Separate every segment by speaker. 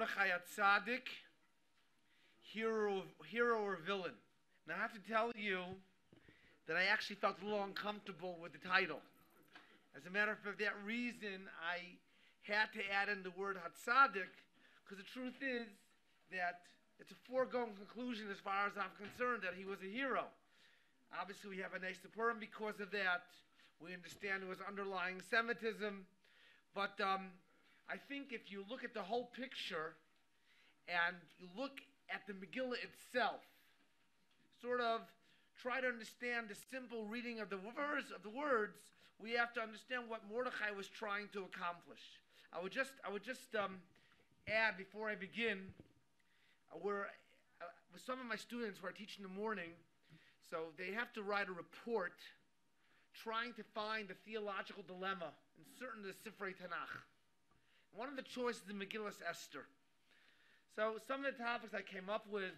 Speaker 1: Mordechai a tzaddik, hero or villain? Now I have to tell you that I actually felt a little uncomfortable with the title. As a matter of fact, for that reason, I had to add in the word Hatzadik, because the truth is that it's a foregone conclusion as far as I'm concerned that he was a hero. Obviously, we have a nice Purim because of that. We understand there was underlying Semitism. But I think if you look at the whole picture and you look at the Megillah itself, sort of try to understand the simple reading of the words, we have to understand what Mordechai was trying to accomplish. I would just add before I begin, with some of my students who are teaching in the morning, so they have to write a report trying to find the theological dilemma in certain of the Sifrei Tanakh. One of the choices is Megillat Esther. So some of the topics I came up with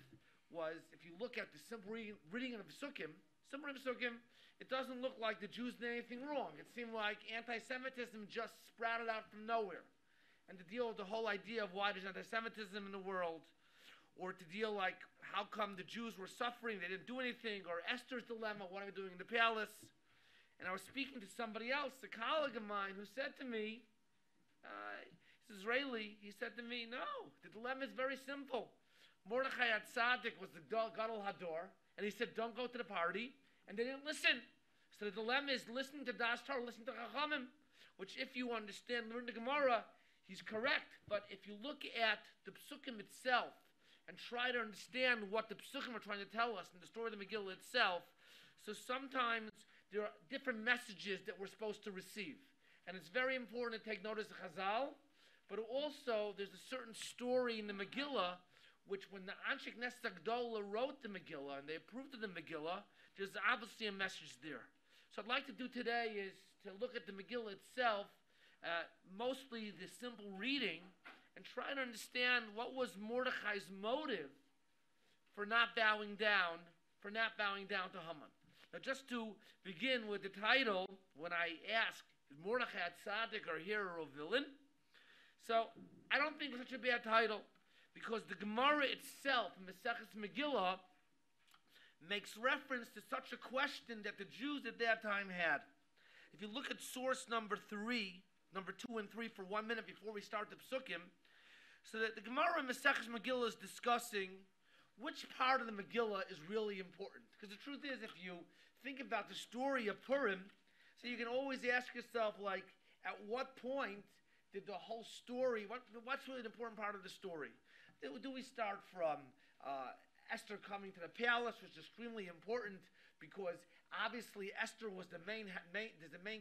Speaker 1: was, if you look at the simple reading of the Psukim, it doesn't look like the Jews did anything wrong. It seemed like anti-Semitism just sprouted out from nowhere. And to deal with the whole idea of why there's anti-Semitism in the world, or to deal like how come the Jews were suffering, they didn't do anything, or Esther's dilemma, what are we doing in the palace? And I was speaking to somebody else, a colleague of mine, who said to me, he's Israeli, he said to me, no, the dilemma is very simple. Mordechai Tzaddik was the Gadol Hador, and he said, don't go to the party, and they didn't listen. So the dilemma is listening to Das Torah, listening to Chachamim, which if you understand, learn the Gemara, he's correct. But if you look at the Psukim itself, and try to understand what the Psukim are trying to tell us in the story of the Megillah itself, so sometimes there are different messages that we're supposed to receive. And it's very important to take notice of Chazal, but also there's a certain story in the Megillah which when the Anshe Knesset Gdola wrote the Megillah and they approved of the Megillah, there's obviously a message there. So I'd like to do today is to look at the Megillah itself, mostly the simple reading, and try to understand what was Mordechai's motive for not bowing down to Haman. Now, just to begin with the title, when I ask, is Mordechai a tzaddik or hero or villain? So, I don't think it's such a bad title, because the Gemara itself, in Maseches Megillah, makes reference to such a question that the Jews at that time had. If you look at source number 2 and 3 for 1 minute before we start the Psukim, so that the Gemara in Maseches Megillah is discussing which part of the Megillah is really important. Because the truth is, if you think about the story of Purim, so you can always ask yourself, like, at what point did the whole story, what's really the important part of the story? Do we start from Esther coming to the palace, which is extremely important because obviously Esther was the main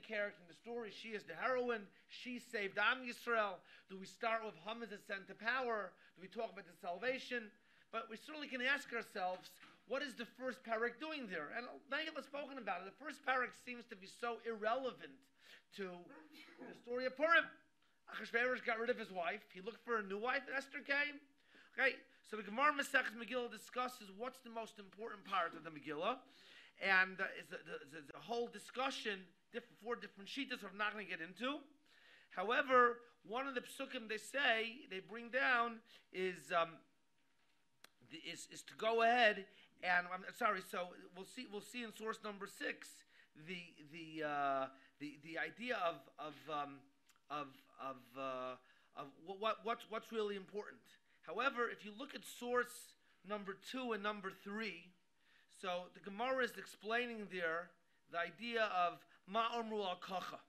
Speaker 1: character in the story. She is the heroine. She saved Am Yisrael. Do we start with Haman's ascent to power? Do we talk about the salvation? But we certainly can ask ourselves, what is the first parak doing there? And many of us have spoken about it. The first parak seems to be so irrelevant to the story of Purim. Achashverosh got rid of his wife. He looked for a new wife, and Esther came. Okay, so the Gemara Maseches Megillah discusses what's the most important part of the Megillah, and it's a whole discussion, four different shitas I'm not going to get into. However, one of the psukim they bring down is to go ahead and So we'll see in source number 6 the idea of what's really important. However, if you look at source number 2 and number 3, so the Gemara is explaining there the idea of Ma'omru al-Kacha.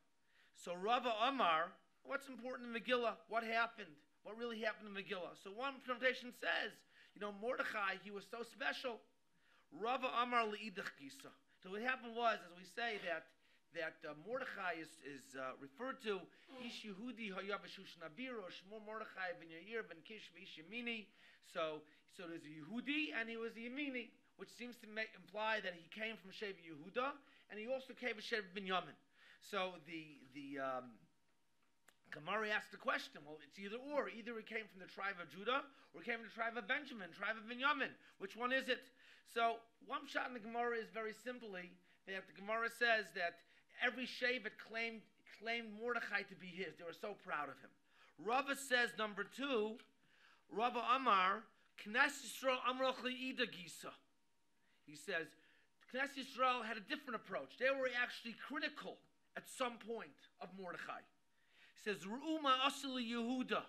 Speaker 1: So Rava Amar, what's important in Megillah? What happened? What really happened in Megillah? So one interpretation says, Mordechai, he was so special. Rava Amar li'idach gisa. So what happened was, as we say, that Mordechai is referred to, Ish Yehudi Hayav Shushan Abiro, Shmo Mordechai ben Yair ben Kish v'ish Yemini. So there's a Yehudi and he was a Yemini, which seems to imply that he came from Shev Yehuda and he also came from Shev Binyamin. So the Gemara asked the question, well, it's either or. Either he came from the tribe of Judah or he came from the tribe of Benjamin, tribe of Binyamin. Which one is it? So one shot in the Gemara is very simply that the Gemara says that every Shevet claimed Mordechai to be his. They were so proud of him. Rava says, number 2, Rabba Amar, Knesset Yisrael Amroch Le'ida Gisa. He says, Knesset Yisrael had a different approach. They were actually critical at some point of Mordechai. He says, Ru'uma Asili Yehuda.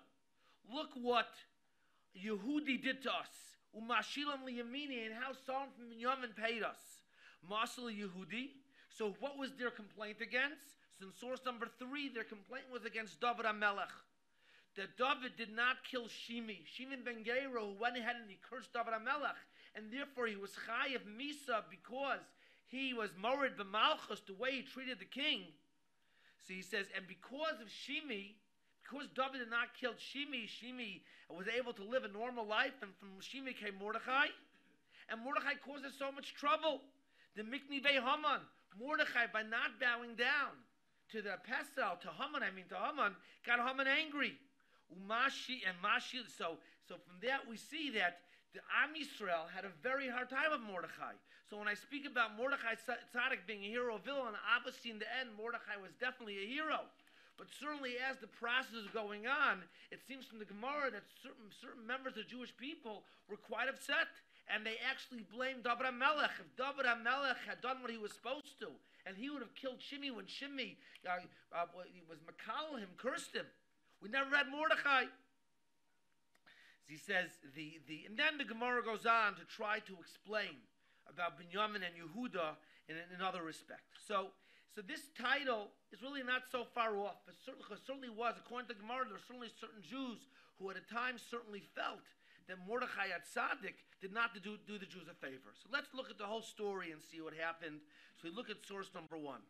Speaker 1: Look what Yehudi did to us. Umashilam liyamini, and how someone from Binyamin paid us. Masali Yehudi. So what was their complaint against? So in source number 3, their complaint was against David HaMelech. That David did not kill Shimi. Shimon ben Gera, who went ahead and he cursed David HaMelech. And therefore he was Chayiv Misa because he was Morid b'Malchus, the way he treated the king. So he says, and because of Shimi, because David did not kill Shimi, Shimi was able to live a normal life, and from Shimi came Mordechai. And Mordechai caused us so much trouble. The Mikni Bey Haman, Mordechai, by not bowing down to the Pesel, to Haman, got Haman angry. So from that we see that the Am Yisrael had a very hard time with Mordechai. So when I speak about Mordechai Tzaddik being a hero, villain, obviously in the end Mordechai was definitely a hero. But certainly as the process is going on, it seems from the Gemara that certain members of the Jewish people were quite upset. And they actually blamed David HaMelech. If David HaMelech had done what he was supposed to, and he would have killed Shimi when Shimi was Makal him, cursed him. We never had Mordechai. He says, and then the Gemara goes on to try to explain about Binyamin and Yehuda in another respect. So this title is really not so far off. It certainly was, according to the Gemara, there were certainly certain Jews who at a time certainly felt that Mordechai at Tzaddik did not do the Jews a favor. So let's look at the whole story and see what happened. So we look at source number 1.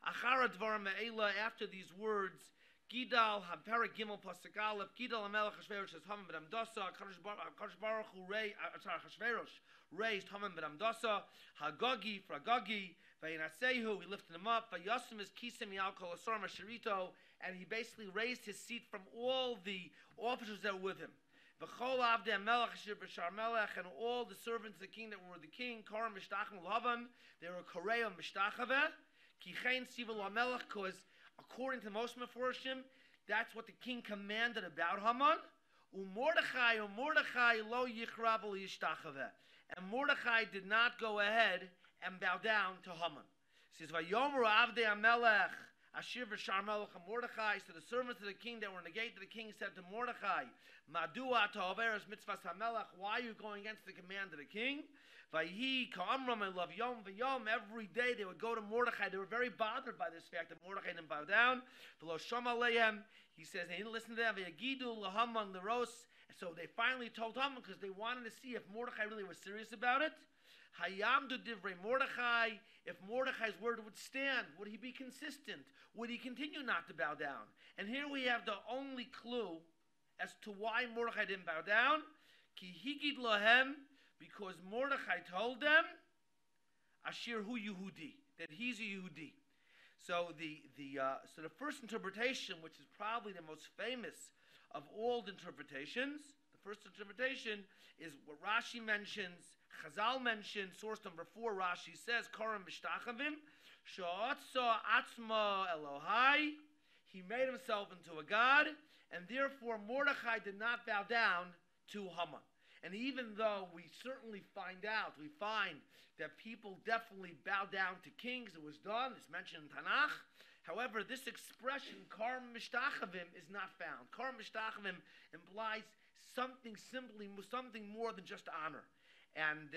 Speaker 1: Achara dvar me'ela, after these words, Gidal HaPerak Gimel Pasuk Aleph, Gidal HaMelech Hashverosh as Haman ben Amdasa, Kadosh Baruch Hu Hashverosh raised Haman ben Amdasa, Hagagi for Hagagi, Vayinasehu, he lifted him up, Vayasim is Kisem Yal Kol Asar Masharito, and he basically raised his seat from all the officers that were with him. V'chol avdei HaMelech asher b'shar Melech, and all the servants of the king that were the king, Karam Mishtachim L'Havan, they were Korea Mishtachave, Kichein Sivel HaMelech, because according to most Meforshim, that's what the king commanded about Haman. Mordechai lo yichrav l'yishtachave, and Mordechai did not go ahead and bow down to Haman. It says, Vayomer avdei HaMelech asher b'shar Melech Mordechai. So the servants of the king that were in the gate of the king said to Mordechai, Madua ta'averes mitzvahs HaMelech, why are you going against the command of the king? Vayhi ka'amram, I love yom v'yom. Every day they would go to Mordechai. They were very bothered by this fact that Mordechai didn't bow down. V'lo shama leihem, he says they didn't listen to them. V'yagidu l'haman l'ros. So they finally told Haman because they wanted to see if Mordechai really was serious about it. Hayamdu divrei Mordechai. If Mordechai's word would stand, would he be consistent? Would he continue not to bow down? And here we have the only clue as to why Mordechai didn't bow down. Ki higid lahem, because Mordechai told them, Ashir hu Yehudi, that he's a Yehudi. So the first interpretation, which is probably the most famous of all the interpretations, the first interpretation is what Rashi mentions, Chazal mentions, source number 4, Rashi says, Karam Mishtachavim, Sha'atza Atzma Elohai, he made himself into a god, and therefore Mordechai did not bow down to Haman. And even though we certainly find that people definitely bow down to kings, it was done, it's mentioned in Tanakh. However, this expression, Karam Mishtachavim, is not found. Karam Mishtachavim implies something more than just honor. And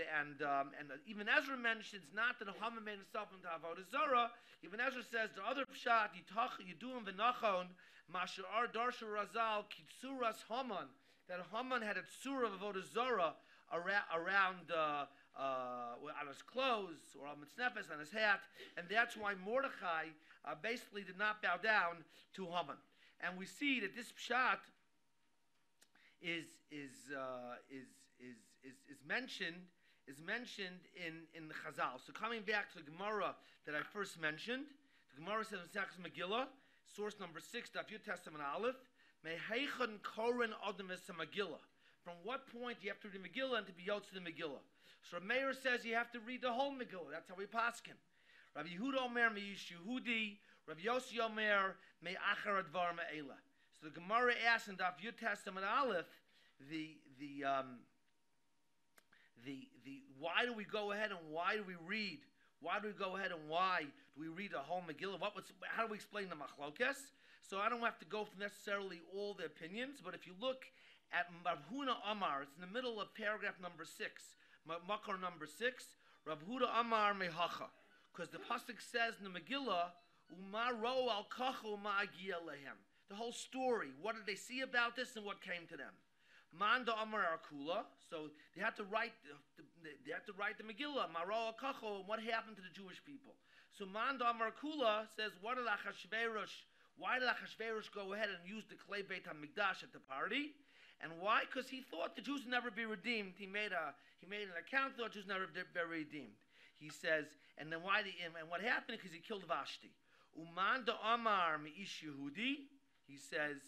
Speaker 1: even Ezra mentions not that Haman made himself into Avodah Zarah. Even Ezra says the other pshat, Yiduim v'Nachon, Mashar Darshu Razal Kitsuras Haman, that Haman had a tzura of Avodah Zarah around on his clothes or on mitznefes, on his hat, and that's why Mordechai basically did not bow down to Haman. And we see that this pshat is mentioned in the Chazal. So coming back to the Gemara that I first mentioned, the Gemara says in Soloveichik Megilat, source number 6, Daf Yud Testament Aleph, Meheichen Koren Adamis Megillah. From what point do you have to read Megillah and to be yotz the Megillah? So Meir says you have to read the whole Megillah. That's how we paskin. Rabbi Yehuda Omer Meish Yehudi, Rabbi Yossi Omer Me'achar Advar Me'ela. So the Gemara asks in Daf Yud Testament Aleph, the why do we go ahead and why do we read? Why do we go ahead and why do we read the whole Megillah? How do we explain the machlokes? So I don't have to go through necessarily all the opinions, but if you look at Rav Huna Amar, it's in the middle of paragraph number 6, Makar number 6, Rav Huda Amar Mehacha, because the pasuk says in the Megillah, Uma ro al kacha uma agia lehem. The whole story. What did they see about this and what came to them? Manda Amar Arkula. So they had to write. They had to write the Megillah. Maro Kacho. What happened to the Jewish people? So Manda Amar Arkula says, "What did Achashverosh? Why did Achashverosh go ahead and use the clay Beit Hamikdash at the party? And why? Because he thought the Jews would never be redeemed. He made an account. Thought Jews never be redeemed. He says, and then why? And what happened? Because he killed Vashti. Umanda Amar Meish Yehudi. He says.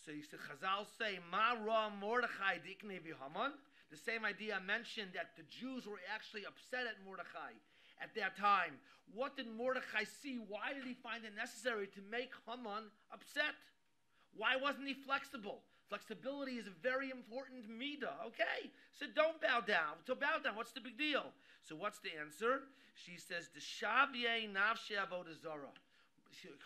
Speaker 1: So Chazal say, Ma ra Mordechai dikne v'Haman. The same idea I mentioned that the Jews were actually upset at Mordechai at that time. What did Mordechai see? Why did he find it necessary to make Haman upset? Why wasn't he flexible? Flexibility is a very important midah. Okay, so don't bow down. To bow down, what's the big deal? So what's the answer? She says, Deshavye nafshe avodah zarah.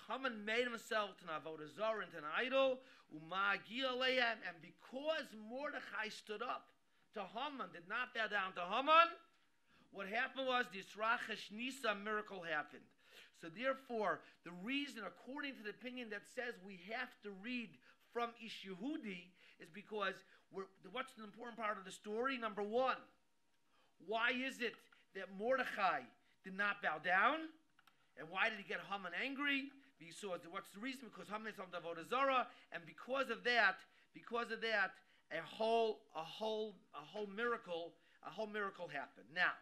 Speaker 1: Haman made himself to an avodah zarah, into an idol, and because Mordechai stood up to Haman, did not bow down to Haman, what happened was the Yisrachesh Nisa miracle happened. So therefore, the reason, according to the opinion that says we have to read from Ish Yehudi, is because what's the important part of the story? Number one, why is it that Mordechai did not bow down? And why did he get Haman angry? What's the reason? Because Haman is on the Avodah Zarah, and because of that, a whole miracle happened. Now,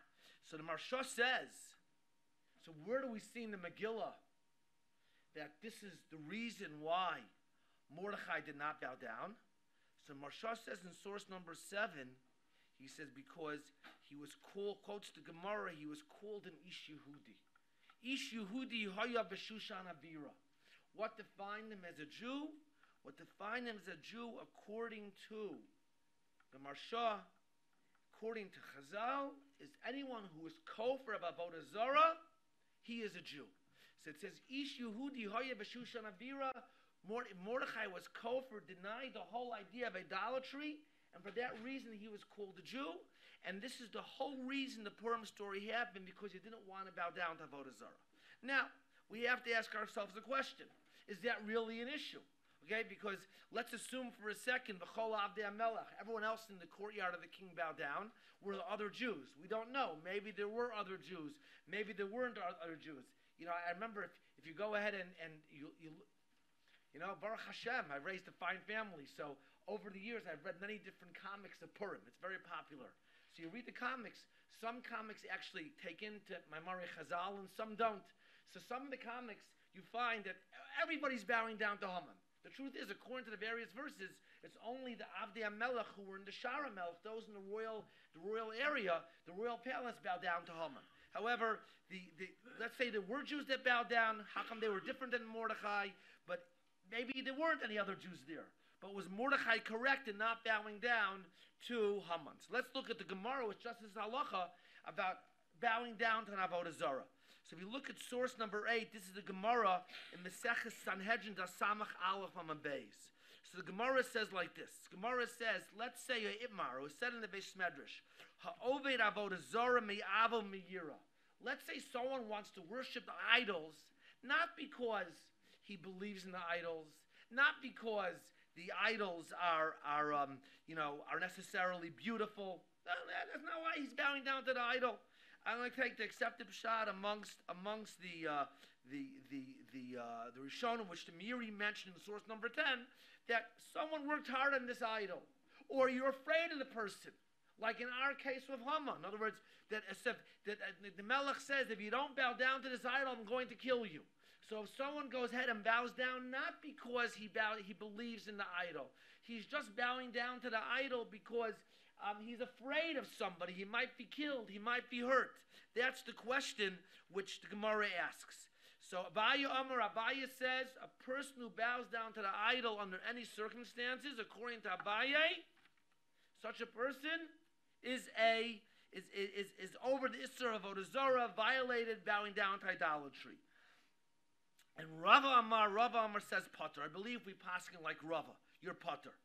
Speaker 1: so the Marsha says, so where do we see in the Megillah that this is the reason why Mordechai did not bow down? So Marsha says in source number 7, he says because he was called, quotes the Gemara, he was called an Ish Yehudi. Ish Yehudi Haya B'Shushan Avira. What defined him as a Jew? What defined him as a Jew according to the Marsha, according to Chazal, is anyone who is kofar of Avodah Zarah, he is a Jew. So it says Ish Yehudi Haya B'Shushan Avira. Mordechai was kofar, denied the whole idea of idolatry, and for that reason he was called a Jew. And this is the whole reason the Purim story happened, because he didn't want to bow down to Avodah Zarah. Now, we have to ask ourselves the question, is that really an issue? Okay, because let's assume for a second, V'chol Avdei HaMelech, everyone else in the courtyard of the king bowed down, were the other Jews. We don't know. Maybe there were other Jews. Maybe there weren't other Jews. You know, I remember if you go ahead and you know, Baruch Hashem, I raised a fine family, so over the years I've read many different comics of Purim. It's very popular. So you read the comics. Some comics actually take into Maimari Chazal and some don't. So some of the comics, you find that everybody's bowing down to Haman. The truth is, according to the various verses, it's only the Avdei HaMelech who were in the Shara Melech, those in the royal area, the royal palace, bow down to Haman. However, let's say there were Jews that bowed down. How come they were different than Mordechai? But maybe there weren't any other Jews there. But was Mordechai correct in not bowing down to Haman? So let's look at the Gemara, which just is halacha about bowing down to an Avodah Zarah. So if you look at source number 8, this is the Gemara in Meseches Sanhedrin Dasamach Aleph Amud Beis. So the Gemara says like this. The Gemara says, let's say a Itmar, who said in the Beis Medrash, Ha'oved Avodah Zarah me'avo me'yira. Let's say someone wants to worship the idols, not because he believes in the idols, not because the idols are necessarily beautiful. That's not why he's bowing down to the idol. I'm going to take the accepted shot amongst the Rishonim, which the Miri mentioned in source number 10, that someone worked hard on this idol, or you're afraid of the person, like in our case with Haman. In other words, that the Melech says, if you don't bow down to this idol, I'm going to kill you. So if someone goes ahead and bows down, not because he believes in the idol, he's just bowing down to the idol because he's afraid of somebody. He might be killed. He might be hurt. That's the question which the Gemara asks. So Abaya says a person who bows down to the idol under any circumstances, according to Abaye, such a person is over the Isser of Avodah Zarah, violated, bowing down to idolatry. And Rava Amar says Potter. I believe we paskin like Rava. You're Potter.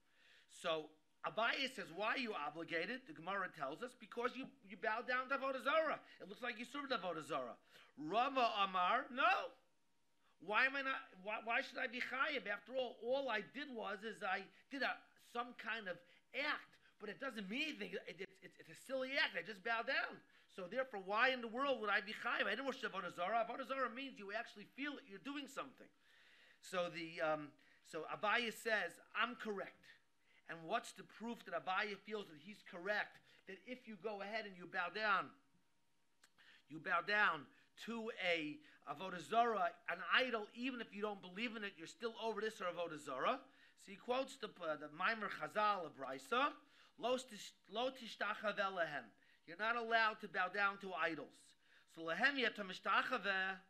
Speaker 1: So Abaye says, why are you obligated? The Gemara tells us, because you bow down to Avodah Zarah. It looks like you served Avodah Zarah. Rava Amar, no. Why am I not? Why should I be chayiv? After all I did I did some kind of act, but it doesn't mean anything. It's a silly act. I just bow down. So therefore, why in the world would I be chayiv? I didn't worship Avodah Zarah. Avodah Zarah means you actually feel it. You're doing something. So so Abaye says, I'm correct. And what's the proof that Abaye feels that he's correct? That if you go ahead and you bow down to a Avodah Zarah, an idol, even if you don't believe in it, you're still over this or Avodah Zarah. So he quotes the Maimer Chazal of Brisa, Lo tishtachave lehem. You're not allowed to bow down to idols. So lehem yata mishtachave,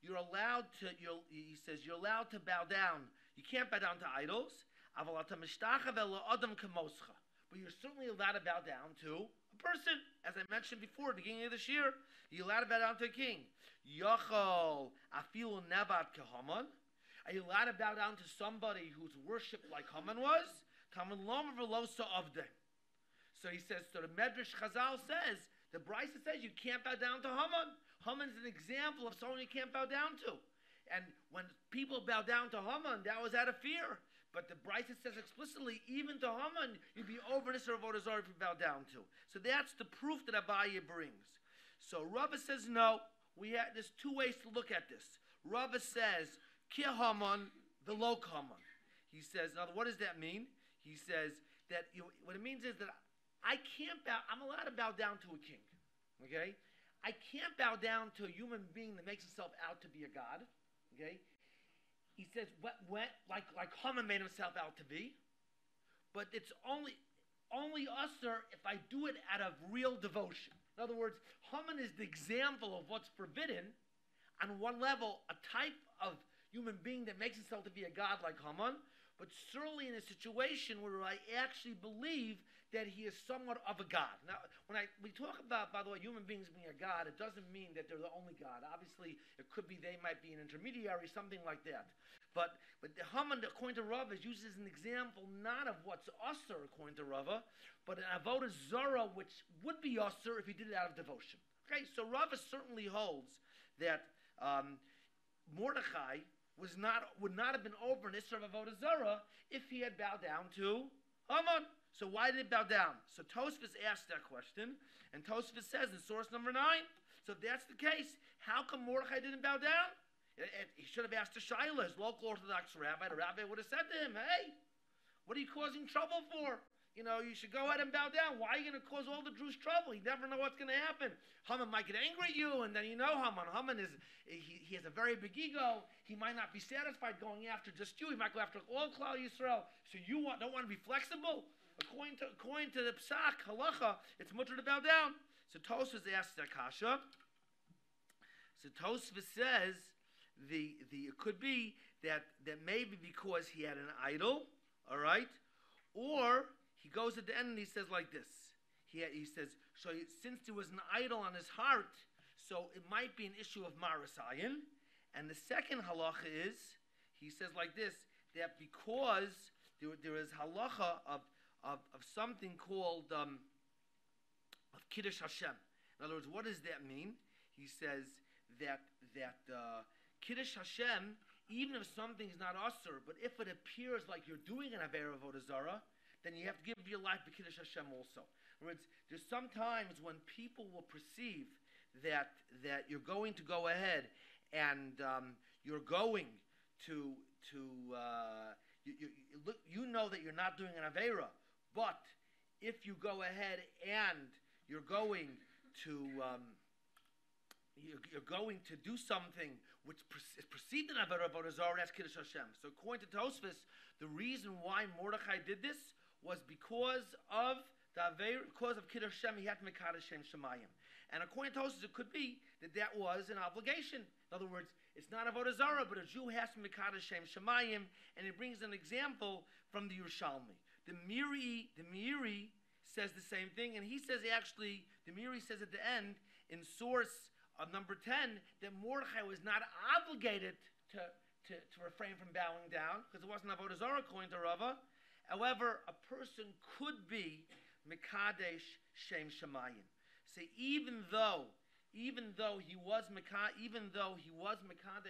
Speaker 1: you're allowed to, he says, you're allowed to bow down. You can't bow down to idols. Aval ata mishtachave le'adam kamoscha. But you're certainly allowed to bow down to a person. As I mentioned before, at the beginning of this year, you're allowed to bow down to a king. Yachol afilu nebat kehaman. Are you allowed to bow down to somebody who's worshipped like Haman was? Taman lom velosa avde. So he says, so the Medrash Chazal says, the Brisa says you can't bow down to Haman. Haman's an example of someone you can't bow down to. And when people bow down to Haman, that was out of fear. But the Brisa says explicitly, even to Haman, you'd be over this or Avodah Zarah if you bow down to. So that's the proof that Abaye brings. So Rava says no. There's two ways to look at this. Rava says, Ki Haman, the lo Haman. He says, now what does that mean? He says that what it means is that I'm allowed to bow down to a king. Okay? I can't bow down to a human being that makes himself out to be a god. Okay? He says, like Haman made himself out to be, but it's only usher if I do it out of real devotion. In other words, Haman is the example of what's forbidden. On one level, a type of human being that makes himself to be a god like Haman, but certainly in a situation where I actually believe that he is somewhat of a god. Now, when we talk about, by the way, human beings being a god, it doesn't mean that they're the only god. Obviously, it could be they might be an intermediary, something like that. But the Haman, according to Rava, is used as an example not of what's usher, according to Rava, but an avodah zarah, which would be usher if you did it out of devotion. Okay, so Rava certainly holds that Mordechai would not have been over an Isra of avodah zarah if he had bowed down to Haman. So why did he bow down? So Tosfos asked that question, and Tosfos says in source number 9, so if that's the case, how come Mordechai didn't bow down? He should have asked the Shaila, his local Orthodox rabbi. The rabbi would have said to him, hey, what are you causing trouble for? You should go ahead and bow down. Why are you going to cause all the Jews trouble? You never know what's going to happen. Haman might get angry at you, and then Haman. Haman he has a very big ego. He might not be satisfied going after just you. He might go after all Klal Yisrael. So you don't want to be flexible? According to the Psak, halacha, it's mutter to bow down. So Tosfos asks that kasha. So Tosfos says it could be that maybe because he had an idol, all right, or he goes at the end and he says like this. He says, so since there was an idol on his heart, so it might be an issue of marasayin. And the second halacha is, he says like this, that because there is halacha of something called of Kiddush Hashem. In other words, what does that mean? He says that Kiddush Hashem, even if something's not usher, but if it appears like you're doing an Avera Avodah Zarah, then you have to give your life to Kiddush Hashem also. In other words, there's sometimes when people will perceive that you're going to go ahead and you're going to you know that you're not doing an Avera, but if you go ahead and you're going to do something which is perceived in Avodah Zarah, that's Kiddush Hashem. So according to Tosfos, the reason why Mordechai did this was because of Kiddush Hashem, he had to make Kaddish Shem Shemayim. And according to Tosfos, it could be that was an obligation. In other words, it's not Avodah Zarah, but a Jew has to make Kaddish Shem Shemayim, and it brings an example from the Yerushalmi. The Miri says the same thing, and he says actually, the Miri says at the end, in source of number 10, that Mordechai was not obligated to refrain from bowing down, because it wasn't Avodah Zarah according to Rava. However, a person could be Mekadesh Shem Shemayim. So even though he was Mekadesh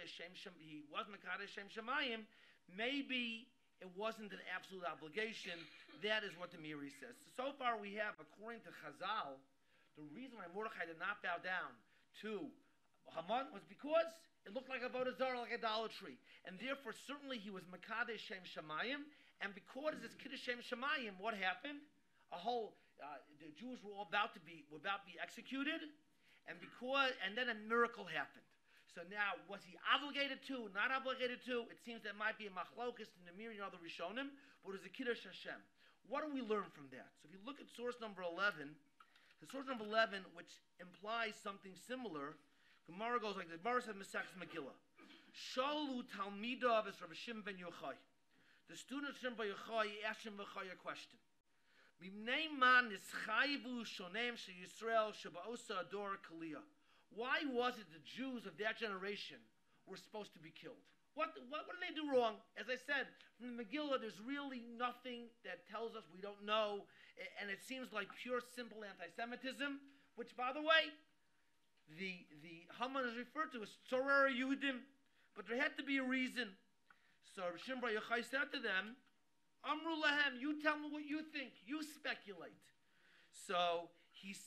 Speaker 1: Shem Shemayim, maybe it wasn't an absolute obligation. That is what the Miri says. So far we have, according to Chazal, the reason why Mordechai did not bow down to Haman was because it looked like Avodah Zarah, like idolatry. And therefore, certainly he was Mekadesh Shem Shemayim. And because it's Kiddush Shem Shemayim, what happened? The Jews were all about to be executed. And then a miracle happened. So now, was he obligated to, not obligated to? It seems there might be a machlokes in the Miri and other Rishonim, but it was a Kiddush Hashem. What do we learn from that? So if you look at source number 11, which implies something similar, Gemara goes like this. Gemara says Masechus Megillah. Shalu Talmidav is Rabbi Shimon ben Yochai. The student of Shimon ben Yochai asked him a question. Mimnei man nischayivu shonem she Yisrael shebaosa ador kaliyah. Why was it the Jews of that generation were supposed to be killed? What did they do wrong? As I said, from the Megillah, there's really nothing that tells us we don't know, and it seems like pure, simple anti-Semitism, which, by the way, the Haman is referred to as Tzorah Yehudim, but there had to be a reason. So Shimon bar Yochai said to them, Amru lahem, you tell me what you think, you speculate. So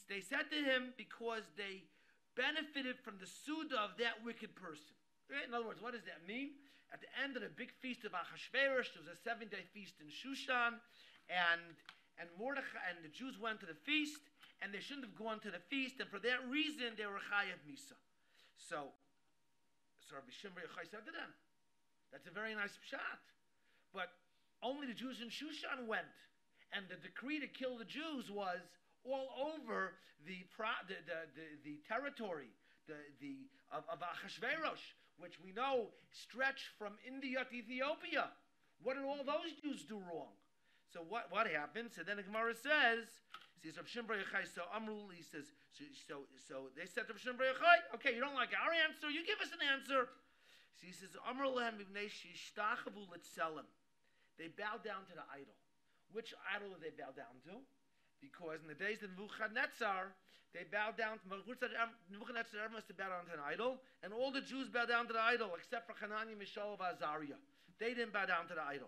Speaker 1: they said to him, because they benefited from the Suda of that wicked person. In other words, what does that mean? At the end of the big feast of Achashverosh, there was a 7-day feast in Shushan, and Mordechai and the Jews went to the feast, and they shouldn't have gone to the feast, and for that reason they were Chayav Misa. So Rabbi Shimon bar Yochai said to them, that's a very nice pshat, but only the Jews in Shushan went, and the decree to kill the Jews was all over the territory of Achashverosh, which we know stretched from India to Ethiopia. What did all those Jews do wrong? So what happened? So then the Gemara says, Rabbi Shimon bar Yochai, so Amrul, he says, so they said to Rabbi Shimon bar Yochai, okay, you don't like our answer, you give us an answer. So he says, Amrul lehem b'nei shishtachavu litzelim. They bowed down to the idol. Which idol did they bow down to? Because in the days of Nebuchadnezzar, they bowed down to Nebuchadnezzar must have bowed down to an idol, and all the Jews bowed down to the idol except for Hananiah, Mishael, and Azariah. They didn't bow down to the idol.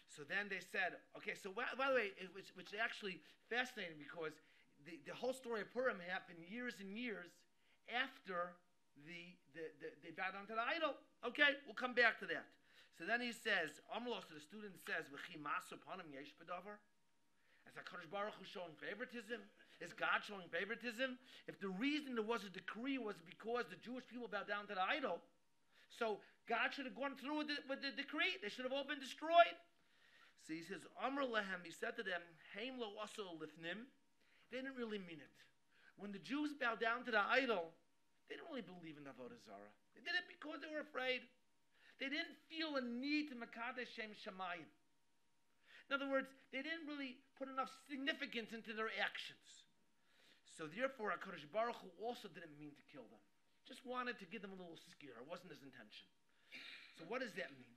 Speaker 1: So then they said, okay, so by the way, which is actually fascinating, because the whole story of Purim happened years and years after they bowed down to the idol. Okay, we'll come back to that. So then he says, Amlos, the student says, V'chi masu panim yesh b'davar? Is HaKadosh Baruch Hu showing favoritism? Is God showing favoritism? If the reason there was a decree was because the Jewish people bowed down to the idol, so God should have gone through with the decree. They should have all been destroyed. So he says, Amr lehem, he said to them, Haim lo aso lifnim. They didn't really mean it. When the Jews bowed down to the idol, they didn't really believe in Avodah Zarah. They did it because they were afraid. They didn't feel a need to Mekadesh Shem Shemayim. In other words, they didn't really put enough significance into their actions. So therefore, HaKadosh Baruch Hu also didn't mean to kill them. Just wanted to give them a little scare. It wasn't his intention. So what does that mean?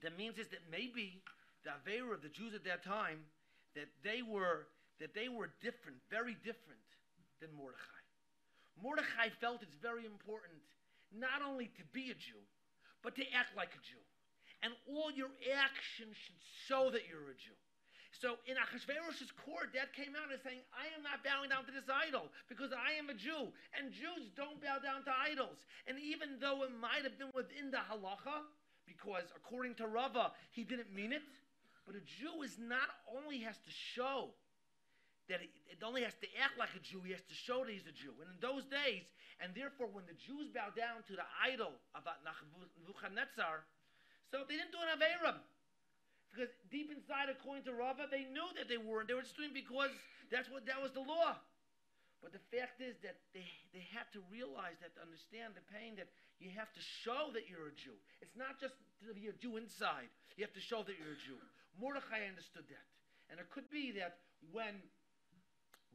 Speaker 1: That means is that maybe the Aveira of the Jews at that time, that they were different, very different than Mordechai. Mordechai felt it's very important not only to be a Jew, but to act like a Jew. And all your actions should show that you're a Jew. So in Achashverosh's court, that came out as saying, I am not bowing down to this idol because I am a Jew. And Jews don't bow down to idols. And even though it might have been within the halacha, because according to Rava, he didn't mean it, but a Jew is not only has to show that it only has to act like a Jew, he has to show that he's a Jew. And in those days, and therefore when the Jews bowed down to the idol of Nebuchadnezzar, so they didn't do an Aveira. Because deep inside, according to Rava, they knew that they weren't. They were just doing because that was the law. But the fact is that they had to realize that, to understand the pain, that you have to show that you're a Jew. It's not just to be a Jew inside. You have to show that you're a Jew. Mordechai understood that. And it could be that when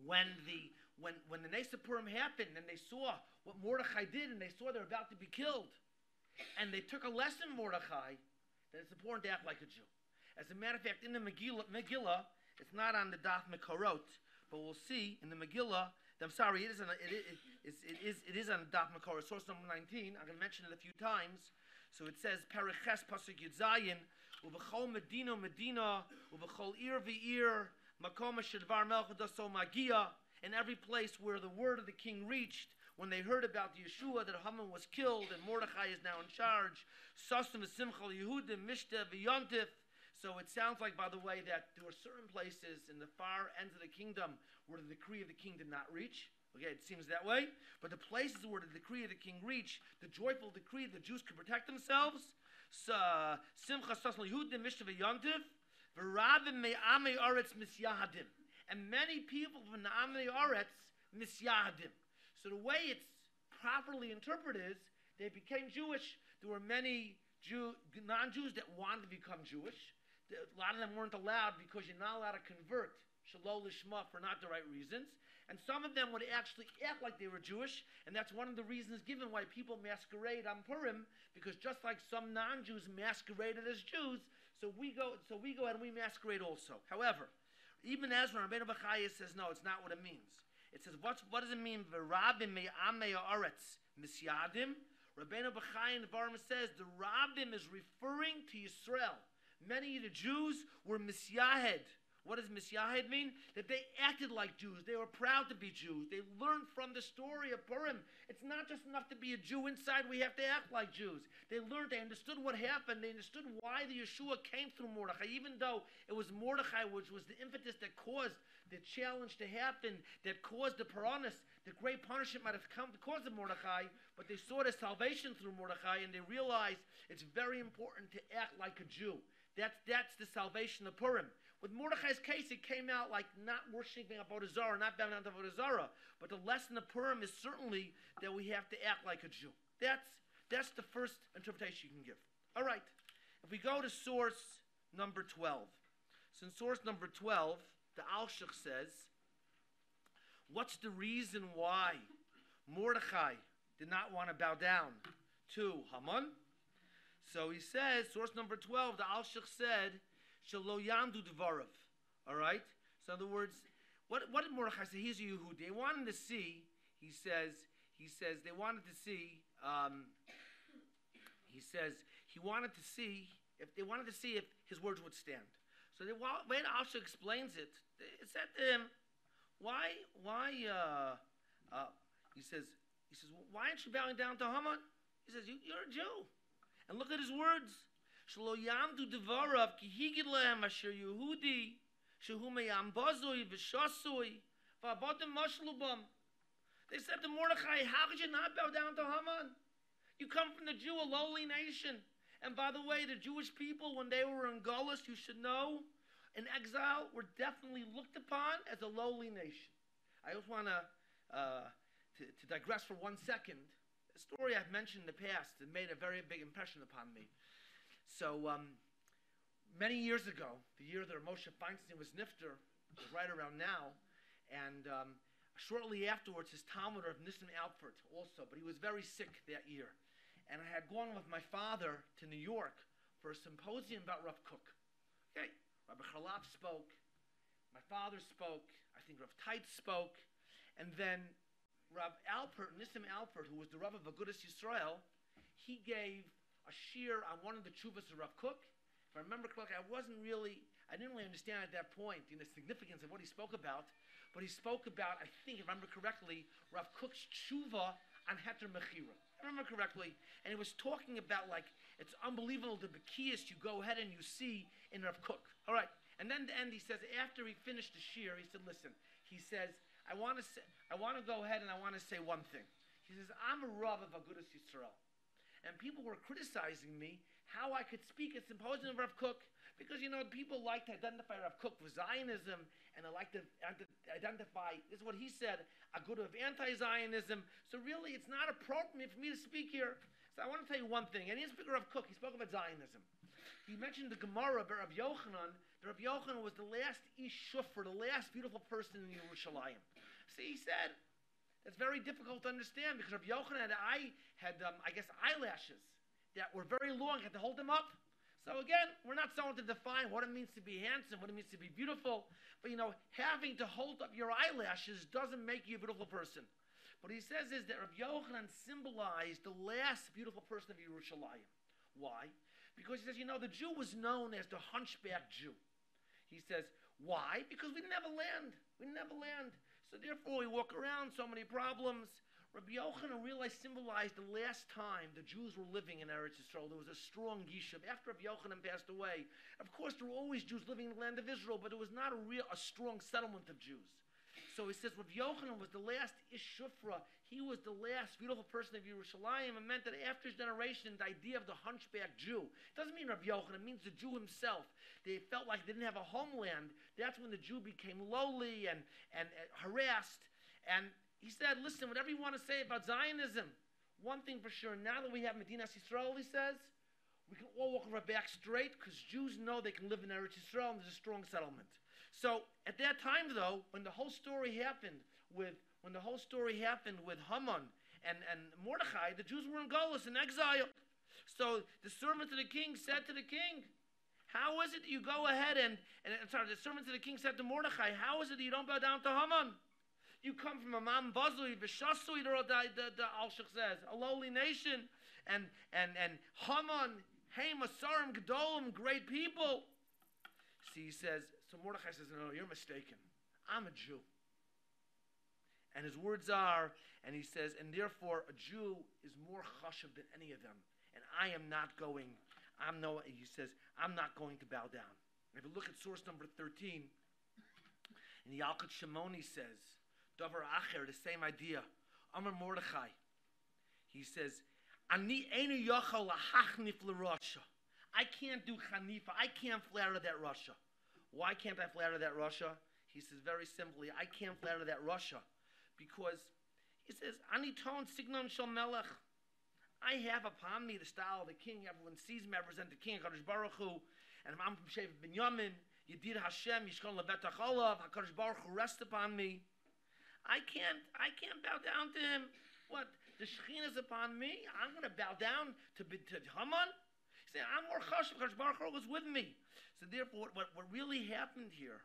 Speaker 1: when the Nesa Purim happened and they saw what Mordechai did and they saw they're about to be killed, and they took a lesson, Mordechai, that it's important to act like a Jew. As a matter of fact, in the Megillah, it's not on the Daf Mekorot, but we'll see in the Megillah. I'm sorry, it is on the Daf Mekorot, source number 19. I'm going to mention it a few times. So it says, Periches Pasuk Yud Zayin, Uvechol Medina Medina, Uvechol Ir V'ir, Makom Shedvar Melchus Daso Magia. In every place where the word of the king reached, when they heard about the Yeshua, that Haman was killed and Mordechai is now in charge, Sasim Simchal Yehudim Mishta V'Yontif. So it sounds like, by the way, that there were certain places in the far ends of the kingdom where the decree of the king did not reach. Okay, it seems that way. But the places where the decree of the king reached, the joyful decree, the Jews could protect themselves. Simcha Sasim Yehudim Mishta V'Yontif. V'Ravim Me'amei Aretz Misyahadim. And many people from the Amei Aretz Misyahadim. So the way it's properly interpreted is they became Jewish. There were many non-Jews that wanted to become Jewish. A lot of them weren't allowed because you're not allowed to convert Shalom Lishma for not the right reasons. And some of them would actually act like they were Jewish, and that's one of the reasons given why people masquerade on Purim, because just like some non-Jews masqueraded as Jews, so we go and we masquerade also. However, even Ezra, Rabbeinu Bechaya says, no, it's not what it means. It says, what does it mean? V'rabim me'amei ha'aretz misyadim. Rabbeinu Bechaya in the Barim says, the Rabbim is referring to Yisrael. Many of the Jews were misyahed. What does misyahed mean? That they acted like Jews. They were proud to be Jews. They learned from the story of Purim. It's not just enough to be a Jew inside. We have to act like Jews. They learned, they understood what happened. They understood why the Yeshua came through Mordechai, even though it was Mordechai which was the impetus that caused the challenge to happen, that caused the Paranis, the great punishment might have come because of Mordechai, but they saw the salvation through Mordechai, and they realized it's very important to act like a Jew. That's the salvation of Purim. With Mordechai's case, it came out like not worshiping Avodah Zarah, not bowing down to Avodah Zarah. But the lesson of Purim is certainly that we have to act like a Jew. That's the first interpretation you can give. All right. If we go to source number 12. So in source number 12, the Alshich says, what's the reason why Mordechai did not want to bow down to Haman? So he says, source number 12, the Alshich said, Shelo Yamdu Dvarav. All right? So in other words, what did Mordechai say? He's a Yehudi. They wanted to see, he says they wanted to see, he wanted to see if his words would stand. So the way Alshich explains it, it said to him, he says, why aren't you bowing down to Haman? He says, you're a Jew. And look at his words. Shelo yamdu devarav ki higid lehem asher Yehudi shehu meyam bazoi v'shasoi v'abodim mashlubam. They said to Mordechai, how could you not bow down to Haman? You come from the Jew, a lowly nation. And by the way, the Jewish people, when they were in Golus, you should know, in exile, were definitely looked upon as a lowly nation. I just want to digress for 1 second. A story I've mentioned in the past that made a very big impression upon me. So, many years ago, the year that Moshe Feinstein was nifter, was right around now, and shortly afterwards, his Talmud of Nissim Alpert also, but he was very sick that year. And I had gone with my father to New York for a symposium about Rav Kook. Okay, Rabbi Chalaf spoke, my father spoke, I think Rav Teit spoke, and then Rav Alpert, Nissim Alpert, who was the Rav of Agudas Yisrael, he gave a shir on one of the tshuvas of Rav Kook. If I remember correctly, I didn't really understand at that point the significance of what he spoke about, but he spoke about, I think, if I remember correctly, Rav Kook's tshuva on Heter Mechira. I remember correctly, and he was talking about, like, it's unbelievable the Bekiyas you go ahead and you see in Rav Kook. All right, and then at the end he says, after he finished the shir, he said, listen, he says, I want to go ahead and I want to say one thing. He says, I'm a Rav of Agudas Yisrael. And people were criticizing me how I could speak at symposium of Rav Kook, because, people like to identify Rav Kook with Zionism, and they like to identify, this is what he said, a good of anti-Zionism. So really, it's not appropriate for me to speak here. So I want to tell you one thing. And he didn't speak of Rav Kook. He spoke about Zionism. He mentioned the Gemara of Rav Yochanan Rabbi Yochanan was the last ish shufra, the last beautiful person in Yerushalayim. See, he said, that's very difficult to understand because Rabbi Yochanan had eyelashes that were very long, had to hold them up. So again, we're not someone to define what it means to be handsome, what it means to be beautiful. But having to hold up your eyelashes doesn't make you a beautiful person. What he says is that Rabbi Yochanan symbolized the last beautiful person of Yerushalayim. Why? Because he says, the Jew was known as the hunchback Jew. He says, why? Because we didn't have a land. We didn't have a land. So therefore, we walk around, so many problems. Rabbi Yochanan realized, symbolized the last time the Jews were living in Eretz Yisrael. There was a strong yishuv. After Rabbi Yochanan passed away, of course, there were always Jews living in the land of Israel, but it was not a strong settlement of Jews. So he says Rabbi Yochanan was the last ish shufra. He was the last beautiful person of Yerushalayim. It meant that after his generation, the idea of the hunchback Jew, it doesn't mean Rabbi Yochanan, it means the Jew himself. They felt like they didn't have a homeland. That's when the Jew became lowly and harassed. And he said, listen, whatever you want to say about Zionism, one thing for sure, now that we have Medinas Yisrael, he says, we can all walk our back straight because Jews know they can live in Eretz Yisrael and there's a strong settlement. So at that time, though, when the whole story happened with Haman and Mordechai, the Jews were in Golus, in exile. So the servant to the king said to the king, how is it that you go ahead the servant to the king said to Mordechai, how is it that you don't bow down to Haman? You come from a Mam Bazui, Vishasui, the Al-Shech says, a lowly nation, and Haman, Hey, Masarim, Gedolim, great people. See, he says, so Mordechai says, no, you're mistaken. I'm a Jew. And his words are, and he says, and therefore a Jew is more chashav than any of them. And he says, I'm not going to bow down. And if you look at source number 13, and the Yalkut Shimoni says, Davar Acher, the same idea. Amar Mordechai. He says, Ani einu yochel lahachnif l'rasha. I can't do chanifa. I can't flatter that Russia. Why can't I flatter that Russia? He says very simply, I can't flatter that Russia because he says, Ani ton signon shel melech. I have upon me the style of the king. Everyone sees me. I represent the king, HaKadosh Baruch Hu. And I'm from Shevet Binyamin. Yedid Hashem, Yishkon Levetach Olav. HaKadosh Baruch Hu rests upon me. I can't bow down to him. What? The Shekhinah is upon me. I'm going to bow down to Haman. He said, I'm more chashuv. HaKadosh Baruch Hu was with me. So therefore, what really happened here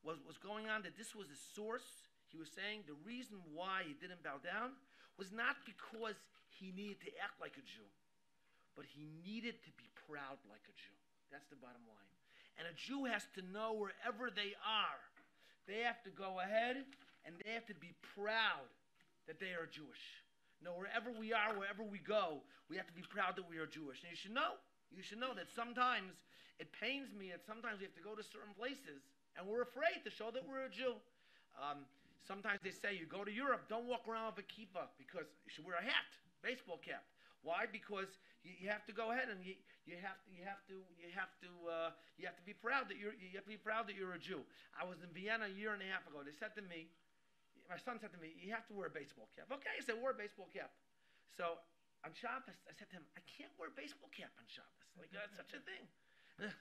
Speaker 1: was going on that this was the source. He was saying the reason why he didn't bow down was not because he needed to act like a Jew, but he needed to be proud like a Jew. That's the bottom line. And a Jew has to know wherever they are, they have to go ahead and they have to be proud that they are Jewish. No, wherever we are, wherever we go, we have to be proud that we are Jewish. And you should know that sometimes it pains me that sometimes we have to go to certain places and we're afraid to show that we're a Jew. Sometimes they say you go to Europe, don't walk around with a kippah because you should wear a hat, baseball cap. Why? Because you have to go ahead and you have to be proud that you're a Jew. I was in Vienna a year and a half ago. They said to me, my son said to me, you have to wear a baseball cap. Okay, I said, wear a baseball cap. So on Shabbos, I said to him, I can't wear a baseball cap on Shabbos. Like, that's such a thing. Please,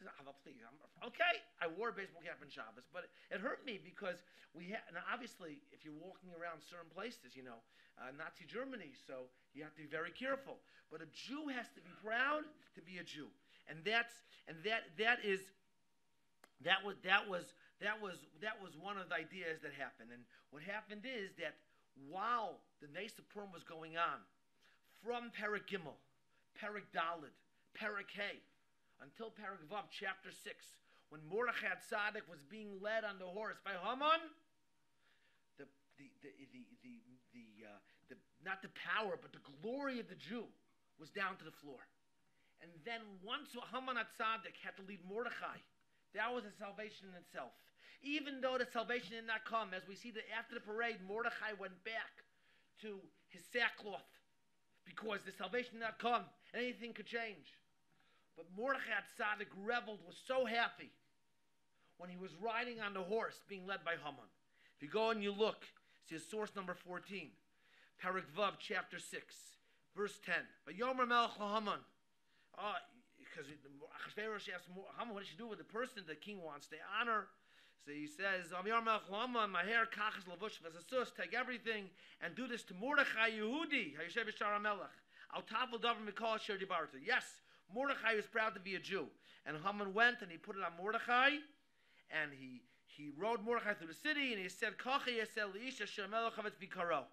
Speaker 1: okay, I wore a baseball cap on Shabbos, but it hurt me because now obviously, if you're walking around certain places, Nazi Germany, so you have to be very careful. But a Jew has to be proud to be a Jew, and that was one of the ideas that happened. And what happened is that while the Nes Purim was going on, from Perek Gimel, Perek Daled, Perek Hey, until Perek Vav, chapter 6, when Mordechai Tzaddik was being led on the horse by Haman, not the power, but the glory of the Jew was down to the floor. And then once Haman Tzaddik had to lead Mordechai, that was a salvation in itself. Even though the salvation did not come, as we see that after the parade, Mordechai went back to his sackcloth because the salvation did not come, and anything could change. But Mordechai Tzaddik reveled, was so happy when he was riding on the horse being led by Haman. If you go and you look, see source number 14, Perek Vav, chapter 6, verse 10. Vayomer Melech Haman. because Achashverosh asked Haman, what did she do with the person the king wants to honor? So he says, my hair, kachas lavush v'zasus, take everything and do this to Mordechai Yehudi, Hayeshev Yishar HaMelech. Al tafel davar mikol asher dibarta. Yes, Mordechai was proud to be a Jew. And Haman went and he put it on Mordechai, and he rode Mordechai through the city, and he said, Kachi yasel li'ish asher melech havetz bikaro.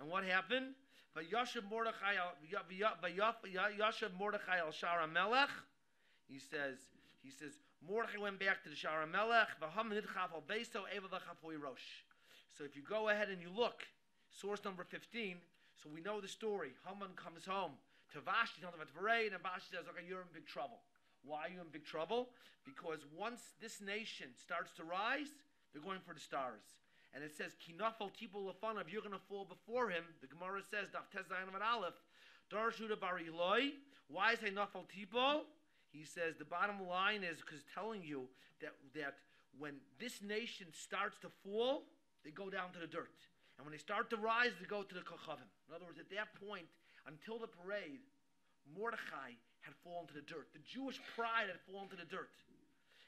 Speaker 1: And what happened? Vayashav Mordechai al Shar HaMelech. He says, Mordechai went back to the Shar HaMelech. So if you go ahead and you look, source number 15, so we know the story. Haman comes home to Vashti, tells him about the parade, and Vashti says, okay, you're in big trouble. Why are you in big trouble? Because once this nation starts to rise, they're going for the stars. And it says, Kinafal Tibul Lafanav, you're going to fall before him. The Gemara says, Daf Tez Zayin Amud Aleph, Darshuda Bar Eloi. Why is he Nafal Tibul? He says the bottom line is because telling you that when this nation starts to fall, they go down to the dirt. And when they start to rise, they go to the Kochavim. In other words, at that point, until the parade, Mordechai had fallen to the dirt. The Jewish pride had fallen to the dirt.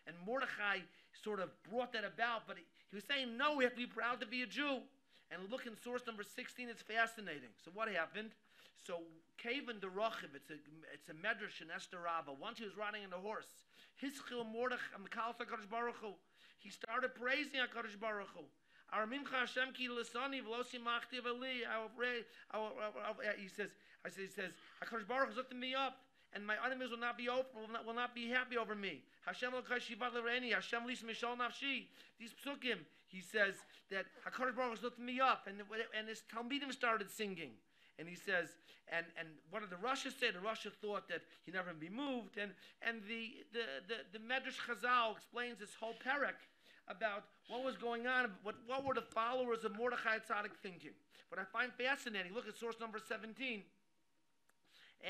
Speaker 1: And Mordechai sort of brought that about, but he was saying, no, we have to be proud to be a Jew. And look in source number 16, it's fascinating. So what happened? So Kavan de Rochiv, it's a medrash in Esther Rabbah. Once he was riding on a horse, Hischil Mordechai Mikal HaKadosh Baruch Hu. He started praising HaKadosh Baruch Hu. Aramimcha Hashem ki l'sani v'losi machtiv ali. He says, HaKadosh Baruch Hu lifted me up, and my enemies will not be happy over me. Hashem l'kai shivat l'reini. Hashem lis mishal nafshi. These psukim, he says that HaKadosh Baruch Hu lifted me up, and his Talmidim started singing. And he says, and what did the Russia say? The Russia thought that he never be moved. And the Medrash Chazal explains this whole parak about what was going on, what were the followers of Mordechai Tzaddik thinking. What I find fascinating, look at source number 17.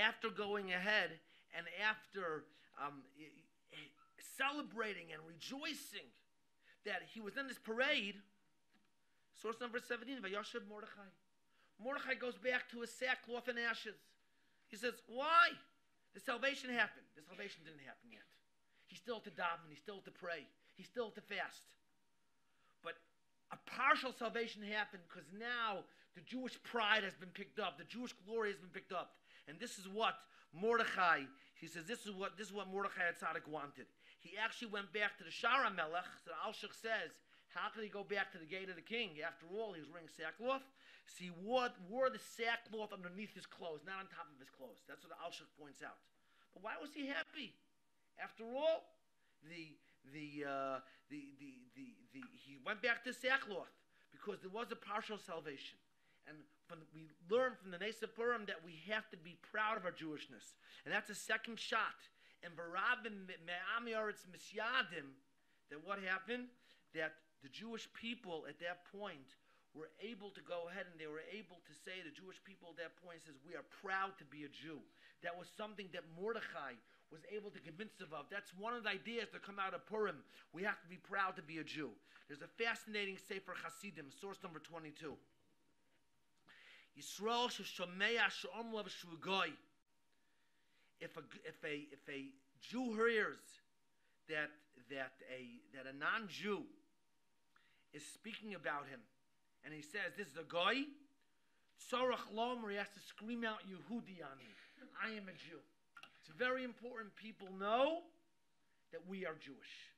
Speaker 1: After going ahead and after celebrating and rejoicing that he was in this parade, source number 17, Vayashav Mordechai. Mordechai goes back to his sackcloth and ashes. He says, why? The salvation happened. The salvation didn't happen yet. He's still to daven, he's still to pray, he's still to fast. But a partial salvation happened because now the Jewish pride has been picked up, the Jewish glory has been picked up. And this is what Mordechai, he says, this is what Mordechai Tzaddik wanted. He actually went back to the Shar HaMelech. So Al-Shich says, how could he go back to the gate of the king? After all, he was wearing sackcloth. So he wore the sackcloth underneath his clothes, not on top of his clothes. That's what the Al-Shich points out. But why was he happy? After all, he went back to sackcloth because there was a partial salvation. And we learn from the Nesa Purim that we have to be proud of our Jewishness. And that's a second shot. And Barabim Me'amiyaretz Misyadim, that what happened? That the Jewish people at that point were able to go ahead and they were able to say, the Jewish people at that point says, we are proud to be a Jew. That was something that Mordechai was able to convince them of. That's one of the ideas that come out of Purim. We have to be proud to be a Jew. There's a fascinating Sefer Hasidim, source number 22. Yisrael sheshomea she'om lev shrugoy. If a Jew hears that a non-Jew is speaking about him, and he says, this is a guy, tzorach lomer, he has to scream out Yehudi on me. I am a Jew. It's very important people know that we are Jewish.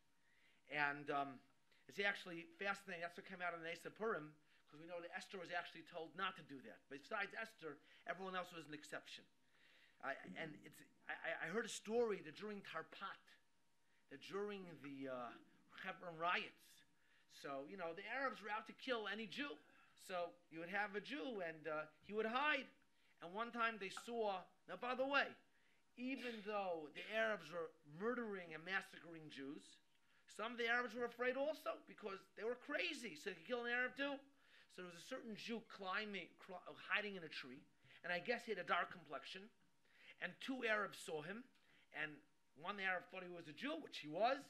Speaker 1: And it's actually fascinating. That's what came out of the Nesa Purim, because we know that Esther was actually told not to do that. But besides Esther, everyone else was an exception. I heard a story that during Tarpat, that during the Hebron riots, so, the Arabs were out to kill any Jew. So you would have a Jew and he would hide. And one time they saw, now by the way, even though the Arabs were murdering and massacring Jews, some of the Arabs were afraid also because they were crazy. So they could kill an Arab too. So there was a certain Jew hiding in a tree. And I guess he had a dark complexion. And two Arabs saw him. And one Arab thought he was a Jew, which he was.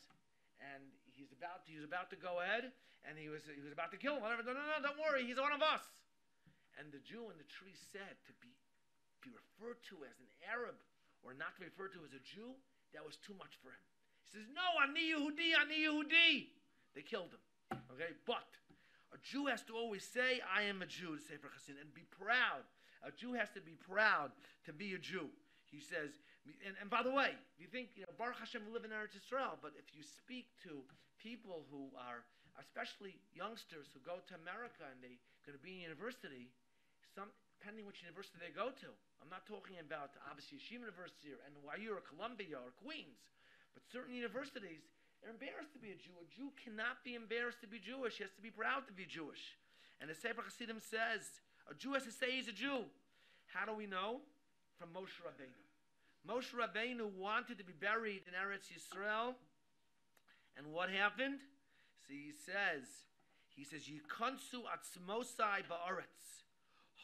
Speaker 1: And he was about to go ahead, and he was about to kill him. No, don't worry, he's one of us. And the Jew in the tree said, to be referred to as an Arab or not to be referred to as a Jew that was too much for him. He says, no, Ani Yehudi, Ani Yehudi. They killed him. Okay, but a Jew has to always say, I am a Jew, to say for Chassidus, and be proud. A Jew has to be proud to be a Jew. He says, and by the way, you think, Baruch Hashem, we live in Eretz Yisrael, but if you speak to people who are, especially youngsters who go to America and they're going to be in university, depending which university they go to, I'm not talking about, obviously, Yeshiva University or NYU or Columbia or Queens, but certain universities, they're embarrassed to be a Jew. A Jew cannot be embarrassed to be Jewish. He has to be proud to be Jewish. And the Sefer Chassidim says, a Jew has to say he's a Jew. How do we know? From Moshe Rabbeinu. Moshe Rabbeinu wanted to be buried in Eretz Yisrael. And what happened? So he says, Yikonsu atzmosai ba'aretz.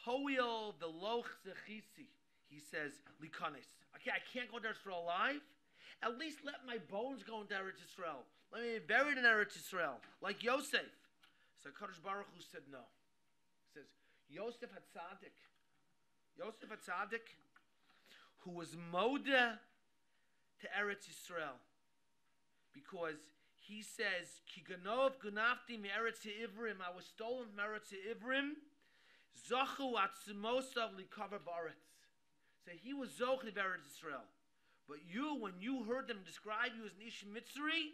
Speaker 1: Hoil veloch zechisi. He says, Likonis. Okay, I can't go there for alive. At least let my bones go into Eretz Yisrael. Let me be buried in Eretz Yisrael, like Yosef. So Kadosh Baruch Hu said no. He says, Yosef HaTzadik, who was Moda to Eretz Yisrael, because he says, Ki ganov gunafti mi Eretz Ivrim, I was stolen from Eretz Ivrim, Zochu atzmosav likaver ba'aretz. So he was Zochi Eretz Yisrael. But you, when you heard them describe you as an Ish Mitzri,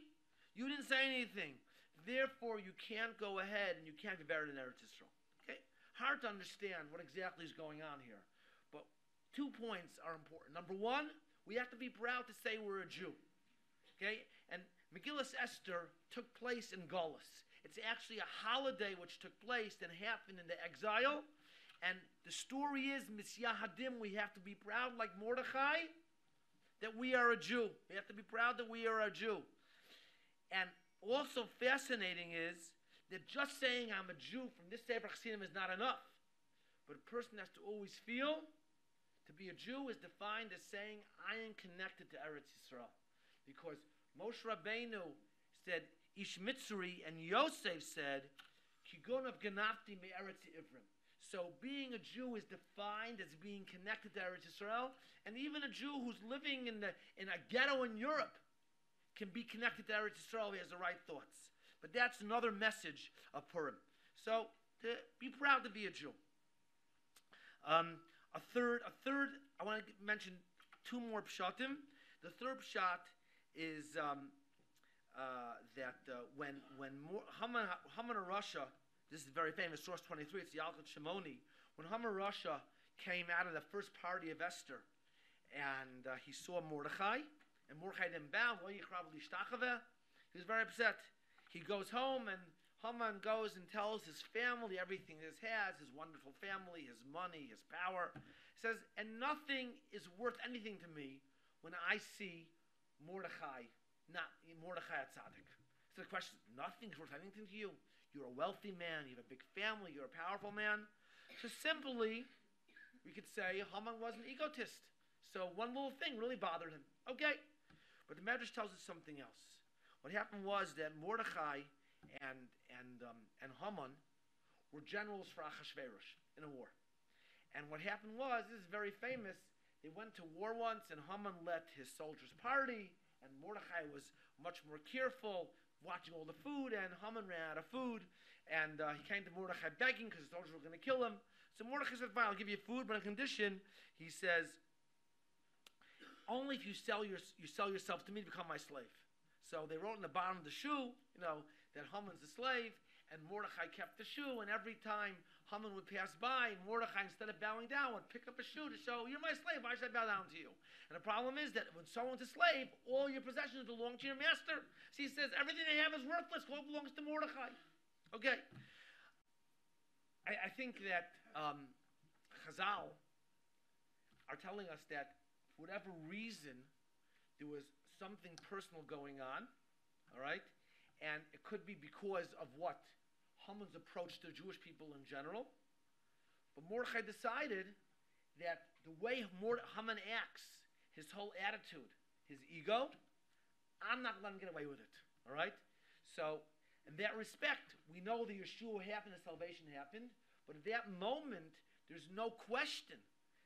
Speaker 1: you didn't say anything. Therefore, you can't go ahead and you can't be buried in Eretz Yisrael. Okay? Hard to understand what exactly is going on here. But 2 points are important. Number one, we have to be proud to say we're a Jew. Okay? And Megilat Esther took place in Golis. It's actually a holiday which took place and happened in the exile. And the story is, Misyahadim, we have to be proud like Mordechai, that we are a Jew. We have to be proud that we are a Jew. And also fascinating is that just saying I'm a Jew from this Sefer Chassidim is not enough. But a person has to always feel to be a Jew is defined as saying I am connected to Eretz Yisrael. Because Moshe Rabbeinu said Ish Mitzri and Yosef said Kigon of Ganafti me Eretz Ivrim. So being a Jew is defined as being connected to Eretz Yisrael, and even a Jew who's living in a ghetto in Europe can be connected to Eretz Yisrael. He has the right thoughts. But that's another message of Purim. So to be proud to be a Jew. A third. I want to mention 2 more pshatim. The third pshat is that when Haman of Russia. This is very famous, source 23, it's the Yalkut Shimoni. When Haman Russia came out of the first party of Esther, and he saw Mordechai, and Mordechai didn't bow, he was very upset. He goes home, and Haman goes and tells his family everything he has, his wonderful family, his money, his power. He says, and nothing is worth anything to me when I see Mordechai, not Mordechai Tzaddik. So the question is, nothing's worth anything to you. You're a wealthy man, you have a big family, you're a powerful man. So simply, we could say Haman was an egotist. So one little thing really bothered him. Okay. But the Medrash tells us something else. What happened was that Mordechai and Haman were generals for Achashverosh in a war. And what happened was, this is very famous, they went to war once and Haman let his soldiers party, and Mordechai was much more careful, watching all the food, and Haman ran out of food, and he came to Mordechai begging because the soldiers were going to kill him. So Mordechai said, fine, I'll give you food, but on condition, he says, only if you sell yourself to me to become my slave. So they wrote in the bottom of the shoe, that Haman's a slave, and Mordechai kept the shoe, and every time Haman would pass by, Mordechai, instead of bowing down, would pick up a shoe to show, you're my slave, why should I bow down to you? And the problem is that when someone's a slave, all your possessions belong to your master. So he says, everything they have is worthless, all belongs to Mordechai. Okay. I think that Chazal are telling us that for whatever reason, there was something personal going on, all right? And it could be because of what? Haman's approach to Jewish people in general. But Mordechai decided that the way Haman acts, his whole attitude, his ego, I'm not letting him get away with it, all right? So, in that respect, we know the Yeshua happened, the salvation happened, but at that moment, there's no question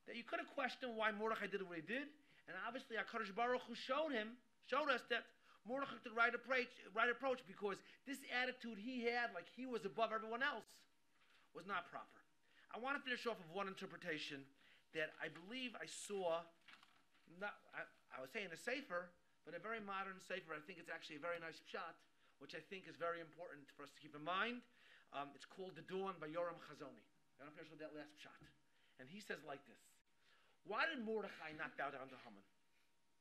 Speaker 1: that you could have questioned why Mordechai did what he did, And obviously, HaKadosh Baruch Hu showed us that Mordechai took the right approach, because this attitude he had, like he was above everyone else, was not proper. I want to finish off with one interpretation that I believe I saw, I would say in a sefer, but a very modern sefer. I think it's actually a very nice pshat, which I think is very important for us to keep in mind. It's called The Dawn by Yoram Chazoni. And I'm finished with that last pshat. And he says like this: why did Mordechai not bow down to Haman?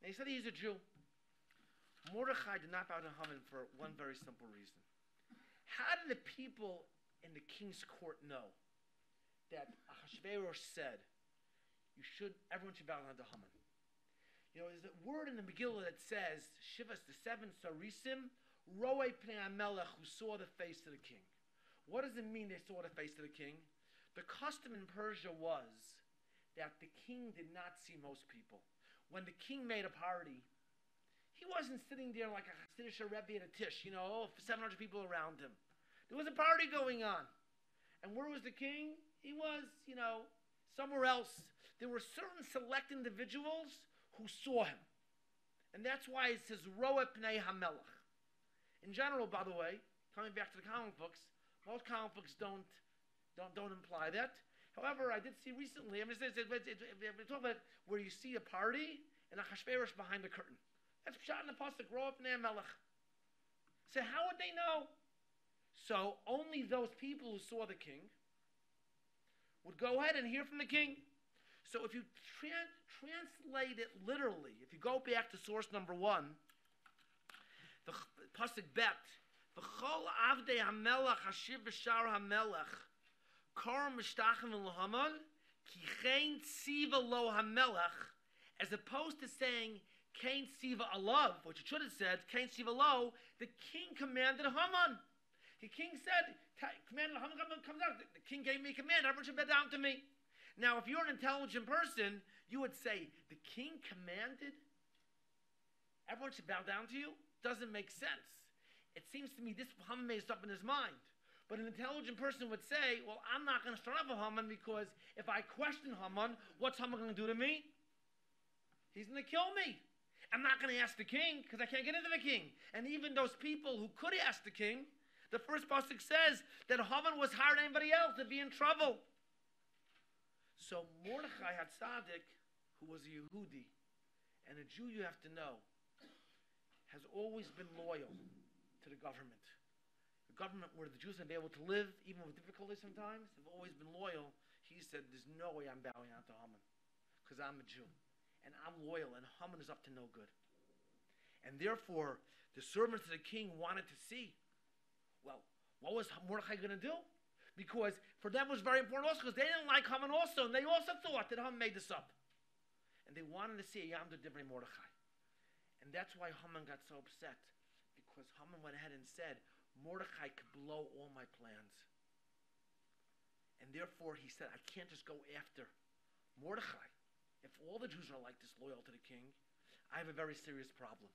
Speaker 1: And he said he's a Jew. Mordechai did not bow to Haman for one very simple reason. How did the people in the king's court know that Ahasuerus said everyone should bow down to Haman? You know, there's a word in the Megillah that says, Shivas, the 7 Sarisim, Roe Pnei HaMelech, who saw the face of the king. What does it mean they saw the face of the king? The custom in Persia was that the king did not see most people. When the king made a party, he wasn't sitting there like a Hasidic Rebbe at a tish, 700 people around him. There was a party going on. And where was the king? He was, somewhere else. There were certain select individuals who saw him. And that's why it says, Roe Pnei HaMelech. In general, by the way, coming back to the comic books, most comic books don't imply that. However, I did see recently, we're talking about where you see a party and Ahasuerus behind the curtain. That's pshat in the pasuk, Roe Pnei HaMelech. So how would they know? So only those people who saw the king would go ahead and hear from the king. So if you translate it literally, if you go back to source number 1, the pasuk bet, V'chol avdei hamelach hashiv b'shar hamelech kar mishtachim l'haman ki chein tziva lo hamelech, as opposed to saying Kain Siva Alav, which it should have said, Kain Siva Lo, the king commanded Haman. The king said, commanded Haman comes out. The king gave me a command, everyone should bow down to me. Now, if you're an intelligent person, you would say, the king commanded everyone should bow down to you? Doesn't make sense. It seems to me this Haman made stuff in his mind. But an intelligent person would say, well, I'm not going to start off with Haman, because if I question Haman, what's Haman going to do to me? He's going to kill me. I'm not going to ask the king because I can't get into the king. And even those people who could ask the king, the first pasuk says that Haman was higher than anybody else to be in trouble. So Mordechai had tzaddik, who was a Yehudi, and a Jew, you have to know, has always been loyal to the government. The government where the Jews have been able to live, even with difficulty sometimes, have always been loyal. He said, there's no way I'm bowing out to Haman because I'm a Jew. And I'm loyal, and Haman is up to no good. And therefore, the servants of the king wanted to see, well, what was Mordechai going to do? Because for them it was very important also, because they didn't like Haman also, and they also thought that Haman made this up. And they wanted to see a Yam Divrei Mordechai. And that's why Haman got so upset, because Haman went ahead and said, Mordechai could blow all my plans. And therefore he said, I can't just go after Mordechai. If all the Jews are like this, loyal to the king, I have a very serious problem.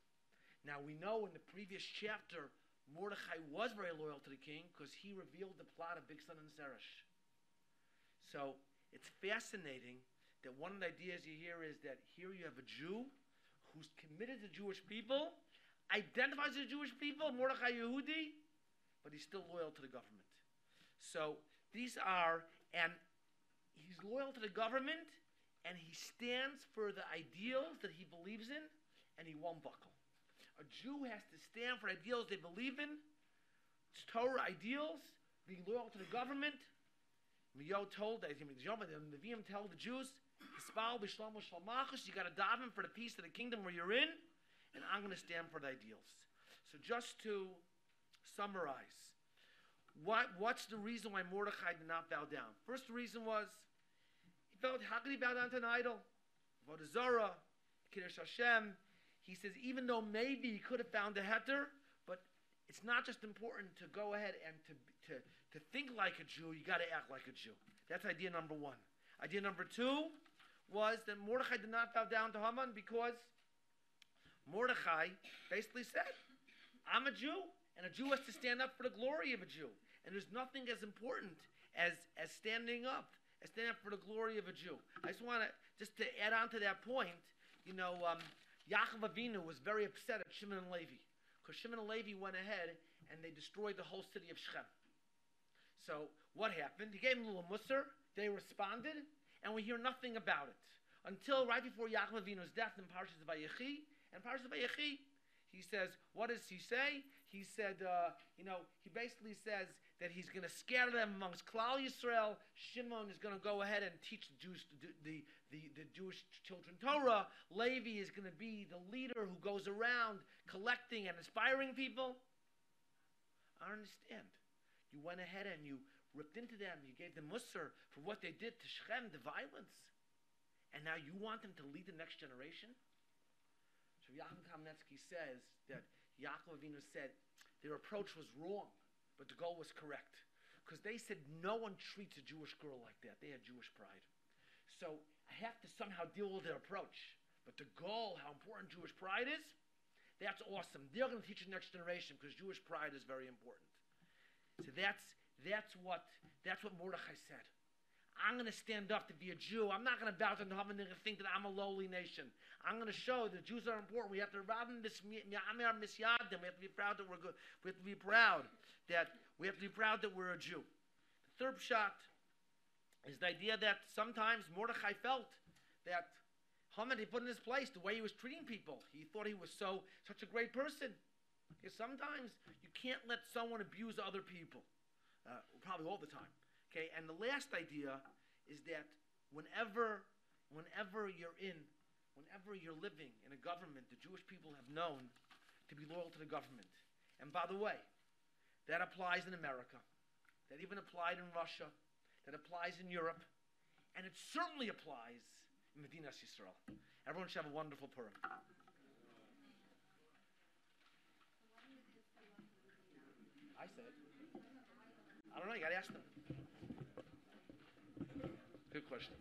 Speaker 1: Now, we know in the previous chapter, Mordechai was very loyal to the king because he revealed the plot of Big Son and Zeresh. So, it's fascinating that one of the ideas you hear is that here you have a Jew who's committed to Jewish people, identifies as Jewish people, Mordechai Yehudi, but he's still loyal to the government. So, these are, and he's loyal to the government, and he stands for the ideals that he believes in, and he won't buckle. A Jew has to stand for ideals they believe in, it's Torah ideals, being loyal to the government. Miyot told, the Nevi'im tell the Jews, you got to daven for the peace of the kingdom where you're in, and I'm going to stand for the ideals. So just to summarize, what's the reason why Mordechai did not bow down? First reason was, he felt, how could he bow down to an idol? Avodah Zarah, Kiddush Hashem. He says, even though maybe he could have found a heter, but it's not just important to go ahead and to think like a Jew, you got to act like a Jew. That's idea number 1. Idea number 2 was that Mordechai did not bow down to Haman because Mordechai basically said, I'm a Jew, and a Jew has to stand up for the glory of a Jew. And there's nothing as important as standing up for the glory of a Jew. I just want to add on to that point, Yaakov Avinu was very upset at Shimon and Levi because Shimon and Levi went ahead and they destroyed the whole city of Shechem. So what happened? He gave them a little musar. They responded, and we hear nothing about it until right before Yaakov Avinu's death in Parshas Vayechi. And Parshas Vayechi, he says, what does he say? He said, he basically says that he's going to scatter them amongst Klal Yisrael. Shimon is going to go ahead and teach the Jews, the Jewish children Torah. Levi is going to be the leader who goes around collecting and inspiring people. I understand. You went ahead and you ripped into them. You gave them musar for what they did to Shechem, the violence. And now you want them to lead the next generation? So Yaakov Kamenetsky says that Yaakov Avinu said their approach was wrong, but the goal was correct. Because they said no one treats a Jewish girl like that. They had Jewish pride. So I have to somehow deal with their approach. But the goal, how important Jewish pride is, that's awesome. They're going to teach the next generation because Jewish pride is very important. So that's what Mordechai said. I'm going to stand up to be a Jew. I'm not going to bow down to heaven and think that I'm a lowly nation. I'm going to show that Jews are important. We have to We have to be proud that we're good. We have to be proud that we're a Jew. The third shot is the idea that sometimes Mordechai felt that Haman he put in his place the way he was treating people. He thought he was such a great person. Okay, sometimes you can't let someone abuse other people. Probably all the time. Okay, and the last idea is that whenever you're living in a government, the Jewish people have known to be loyal to the government. And by the way, that applies in America, that even applied in Russia, that applies in Europe, and it certainly applies in Medinas Yisrael. Everyone should have a wonderful Purim. I said, I don't know, you got to ask them. Good question.